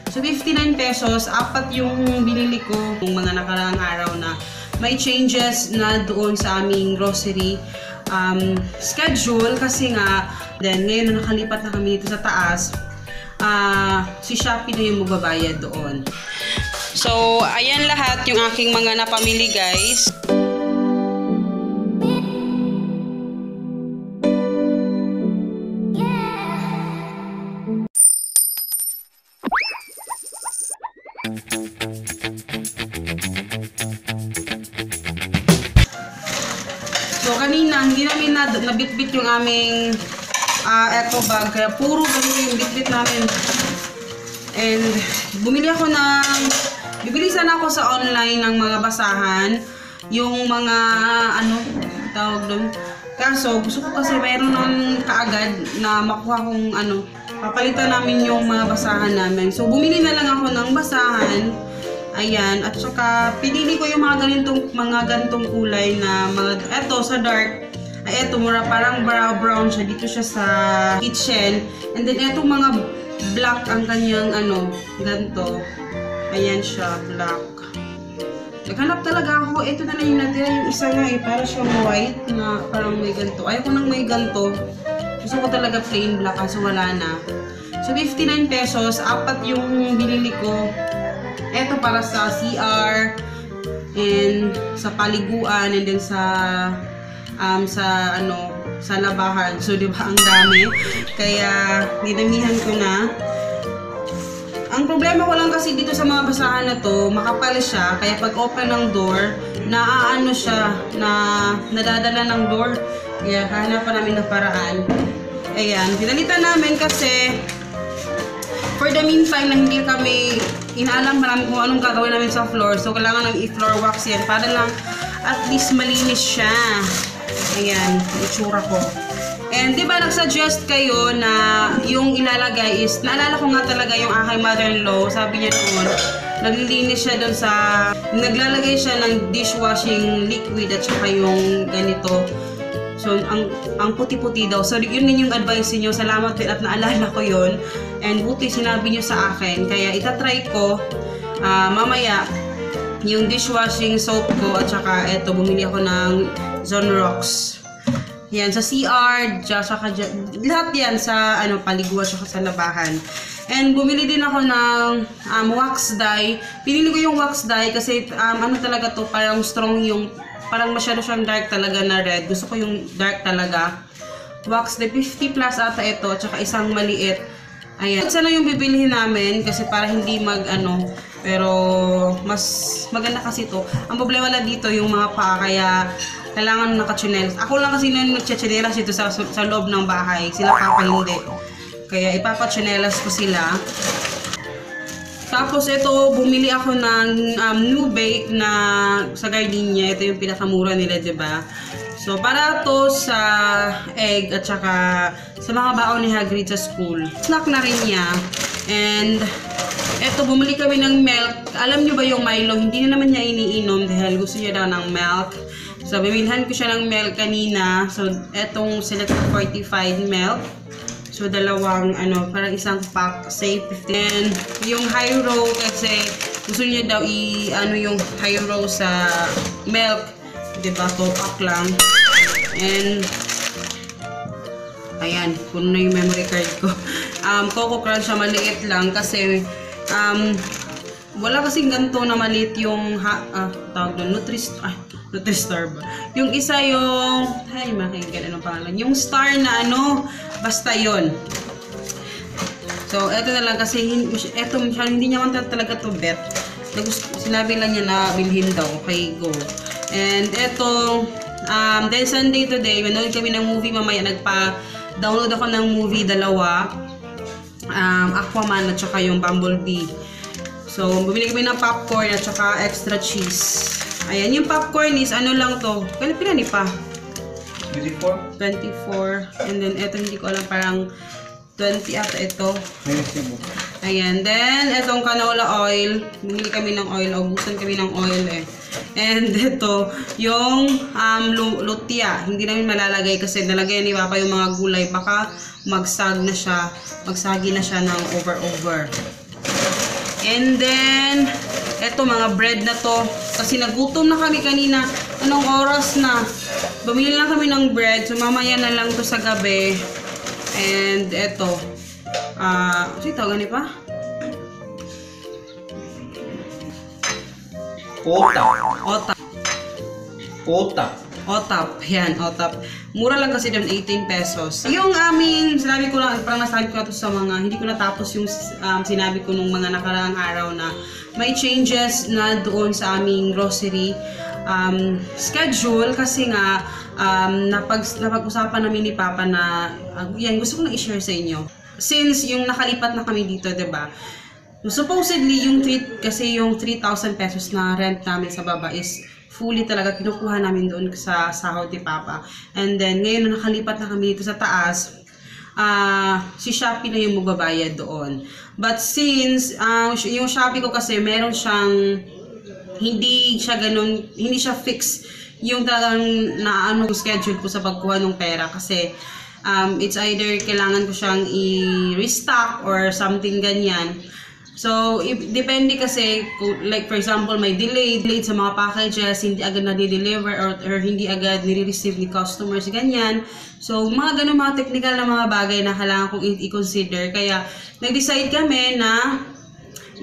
So, 59 pesos. Apat yung binili ko yung mga nakaraang araw na may changes na doon sa aming grocery schedule. Kasi nga, then ngayon na nakalipat na kami dito sa taas, si Shopee na yung magbabayad doon. So, ayan lahat yung aking mga napamili, guys. So, kanina, hindi namin nabitbit yung aming eco bag. Kaya puro ganito yung bitbit namin. And, bumili sana ako sa online ng mga basahan. Yung mga, tawag doon. Kaso, gusto ko kasi mayroon ng kaagad na makuha kong, papalitan namin yung mga basahan namin. So, bumili na lang ako ng basahan. Ayan, at saka pinili ko yung mga ganitong kulay na eto sa dark. Ay, eto mura parang brown siya. Dito siya sa kitchen. And then eto mga black ang kanyang ganito. Ayan siya, black. Naghanap talaga ako. Ito na lang yung natira. Yung isa nga para siyang white na parang may ganito. Ayaw ko nang may ganito. Gusto ko talaga plain black kaso wala na. So 59 pesos. Apat yung binili ko. Ito para sa CR and sa paliguan and then sa labahan. So, di ba, ang dami. Kaya, dinamihan ko na. Ang problema ko lang kasi dito sa mga basahan na to, makapal siya. Kaya pag open ng door, nadadala ng door. Kaya, hahanapan namin ng paraan. Ayan, pinalitan namin kasi for the meantime na hindi kami inaalam pa namin kung anong gagawin namin sa floor. So, kailangan namin i-floor wax yan para lang at least malinis siya. Ayan, itsura ko. And di ba nagsuggest kayo na yung ilalagay is, naalala ko nga talaga yung aking mother-in-law, sabi niya noon, naglilinis siya doon naglalagay siya ng dishwashing liquid at saka yung ganito. So, ang puti-puti daw. So, yun din yung advice niyo. Salamat din at naalala ko yun. And buti sinabi niyo sa akin. Kaya itatry ko mamaya yung dishwashing soap ko at saka eto, bumili ako ng Zonrox. Yan, sa CR, saka lahat yan sa paliguan saka sa labahan. And bumili din ako ng wax dye. Pinili ko yung wax dye kasi talaga to, parang strong yung, parang masyado siyang dark talaga na red. Gusto ko yung dark talaga. Wax dye, 50 plus ata ito, at saka isang maliit. Ayan. Sana yung bibilihin namin kasi para hindi pero mas maganda kasi ito. Ang problema lang dito yung mga paa, kaya kailangan naka-chinelas. Ako lang kasi nung nagchinelas ito sa loob ng bahay. Sila papa hindi. Kaya ipapa-chinelas ko sila. Tapos ito, bumili ako ng Nubake na sa Gardenia. Ito yung pinakamura nila, diba? So, para to sa egg at saka sa mga baon ni Hagrid sa school. Snack na rin niya. And eto, bumili kami ng milk. Alam nyo ba yung Milo? Hindi na naman niya iniinom dahil gusto niya daw ng milk. So, bibilhan ko siya ng milk kanina. So, etong Select 45 milk. So, dalawang, parang isang pack, say 15. Yung Hyro, kasi gusto niya daw yung Hyro sa milk. Diba? 2 pack lang. And, ayan, puno na yung memory card ko. Coco Crunch siya, maliit lang kasi, wala kasing ganito na maliit yung, tawag doon, Nutristar ba? Yung isa yung, ay, makikita anong pangalan. Yung star na basta yon. So, eto na lang kasi, eto, hindi niya man talaga to bet. Sinabi lang niya na bilhin daw. Okay, go. And eto, dahil Sunday today, manood kami ng movie mamaya. Nagpa-download ako ng movie, dalawa. Aquaman at saka yung Bumblebee. So, bumili kami ng popcorn at saka extra cheese. Ayan, yung popcorn is lang to. Pinani pa? 24. And then, eto hindi ko alam, parang 20 ata ito. Ayan, then, etong canola oil. Bumili kami ng oil. Ubusan kami ng oil eh. And ito, yung lutia. Hindi namin malalagay kasi nalagay ni Papa yung mga gulay. Baka magsagi na siya ng over-over. And then, eto mga bread na to. Kasi nagutom na kami kanina. Anong oras na? Bumili lang kami ng bread. So, mamaya na lang to sa gabi. And eto. Ano tawag pa? Otap. Yan, otap. Mura lang kasi doon, 18 pesos. Yung aming, sinabi ko lang, parang nasabi ko na to sa mga, hindi ko natapos yung sinabi ko nung mga nakaraang araw na may changes na doon sa aming grocery schedule kasi nga napag-usapan namin ni Papa na yan, gusto ko na i-share sa inyo. Since yung nakalipat na kami dito, diba? Supposedly, kasi yung 3,000 pesos na rent namin sa baba is fully talaga kinukuha namin doon sa sahod ni Papa. And then, ngayon na nakalipat na kami dito sa taas, si Shopee na yung magbabayad doon. But since, yung Shopee ko kasi meron siyang, hindi siya fix yung talagang schedule ko sa pagkuha ng pera kasi it's either kailangan ko siyang i-restock or something ganyan. So, depende kasi, like for example, may delayed sa mga packages, hindi agad na-deliver or hindi agad nire-receive ni customers, ganyan. So, mga ganun mga technical na mga bagay na kailangan kong i-consider. Kaya, nag-decide kami na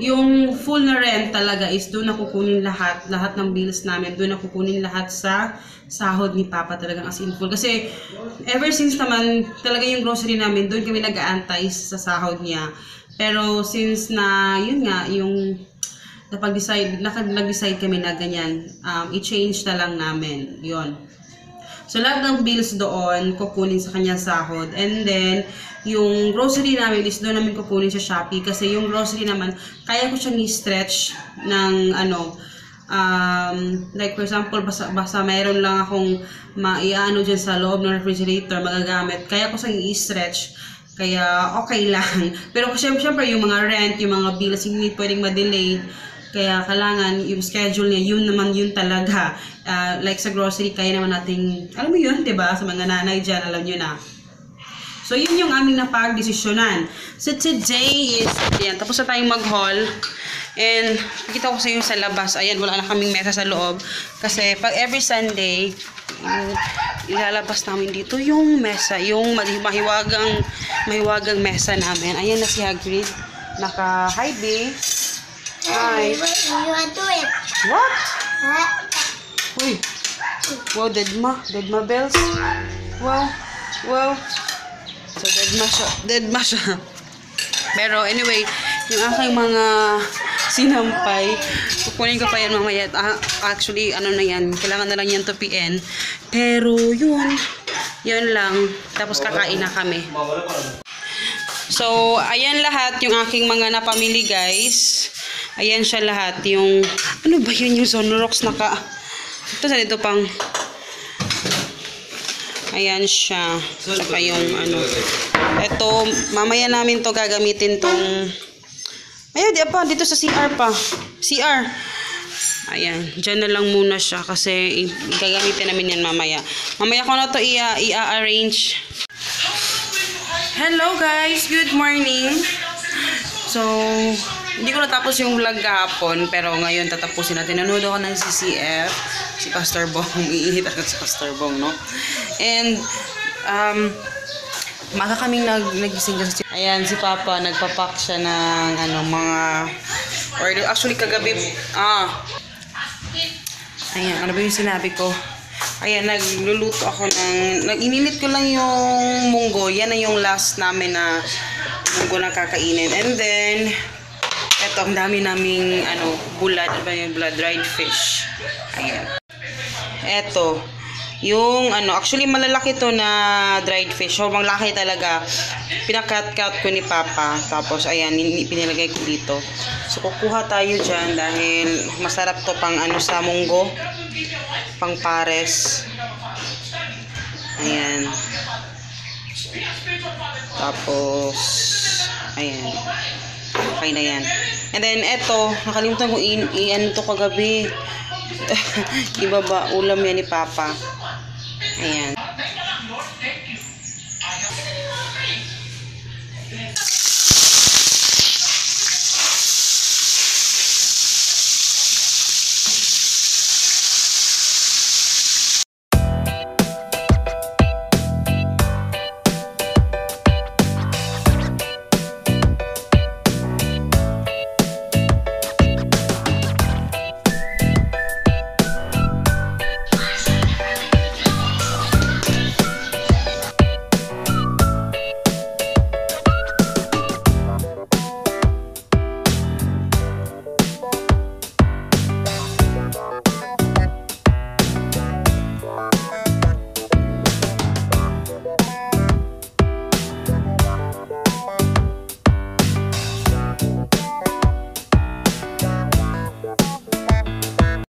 yung full na rent talaga is doon na kukunin lahat ng bills namin, doon na kukunin lahat sa sahod ni Papa talagang as in full. Kasi, ever since naman, talaga yung grocery namin, doon kami nag-aantay sa sahod niya. Pero since na, yun nga, yung nag-decide kami na ganyan, i-change na lang namin, yun. So, lahat ng bills doon, kukunin sa kanya sahod. And then, yung grocery namin is doon namin kukunin sa Shopee. Kasi yung grocery naman, kaya ko siyang i-stretch ng, like for example, basta mayroon lang akong maiano dyan sa loob ng refrigerator, magagamit. Kaya ko siyang i-stretch. Kaya okay lang. Pero syempre yung mga rent, yung mga bills, hindi pwedeng ma-delay. Kaya kailangan yung schedule niya, yun talaga. Like sa grocery, kaya naman nating, alam mo yun, diba? Sa mga nanay dyan, alam nyo na. So yun yung aming napag-desisyonan. So today is, ayan, tapos na tayong mag-haul. And pakita ko sa inyo sa labas. Ayan, wala na kaming mesa sa loob. Kasi pag every Sunday, ilalabas namin dito yung mesa, yung mahiwagang mesa namin. Ayan na si Hagrid, naka-hi babe. Hi. You want to it? What? Uy. Wow, dead ma bells. Wow. So dead ma siya. Pero anyway, yung aking mga sinampay, kukunin ko pa yan mamaya. Actually, ano na yan, kailangan na lang yan tupiin. Pero yun lang. Tapos kakain na kami. So, ayan lahat yung aking mga napamili, guys. Ayan siya lahat. Yung, ano ba yun yung Sonrox ito sa dito pang, ayan siya. Saka yung ito, mamaya namin to gagamitin tong, ayun, dito sa CR pa. CR. Ayan, dyan na lang muna siya kasi gagamitin namin yan mamaya. Mamaya ko na to i-arrange. Hello guys, good morning. So, hindi ko natapos yung vlog kahapon, pero ngayon tatapusin natin. Nanood ako ng CCF, si Pastor Bong. Iinit agad si Pastor Bong, no? And, maga kaming nagising kasi. Ayan, si Papa, nagpapak siya ng mga order. Actually, kagabi, ayan, ano ba yung sinabi ko? Ayan, nagluluto ako inilit ko lang yung munggo. Yan na yung last namin na munggo na kakainin. And then, eto, ang dami naming, bulad, dried fish. Ayan. Eto, yung, actually malalaki to na dried fish. So, malaki talaga. Pinakat-cut ko ni Papa. Tapos, ayan, pinilagay ko dito. So, kukuha tayo dyan dahil masarap to pang, sa munggo. Pang pares. Ayan. Tapos, ayan. Okay na yan. And then, eto, nakalimutan ko i-ano to kagabi. Ibaba, ulam yan ni Papa. Ayan.